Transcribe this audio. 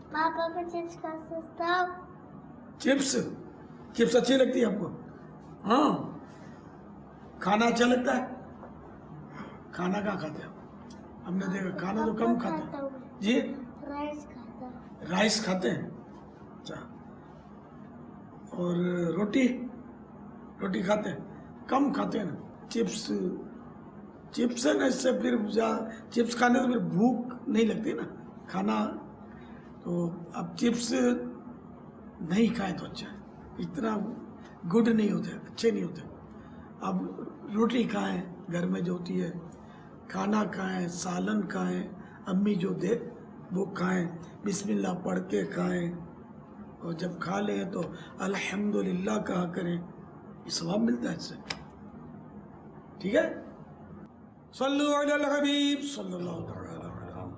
पापा को चिप्स खा सकता हूँ। चिप्स चिप्स अच्छी लगती है आपको? हाँ, खाना अच्छा लगता है? खाना कहाँ खाते हो? हमने देखा खाना तो कम खाते हैं जी। राइस खाता हूँ। राइस खाते हैं, अच्छा। और रोटी रोटी खाते हैं? कम खाते हैं ना। चिप्स चिप्स है ना, इससे फिर चिप्स खाने से फिर भूख नहीं लगती ना खाना। तो अब चिप्स नहीं खाएं तो अच्छा है, इतना गुड नहीं होते, अच्छे नहीं होते। अब रोटी खाएं घर में जो होती है, खाना खाएं, सालन खाएं, अम्मी जो दे वो खाएं, बिस्मिल्लाह पढ़ के खाएं, और जब खा लें तो अल्हम्दुलिल्लाह कहा करें, ये सवाब मिलता है इससे। ठीक है। सल्लु अलल हबीब सल्लल्लाहु अलैहि वसल्लम।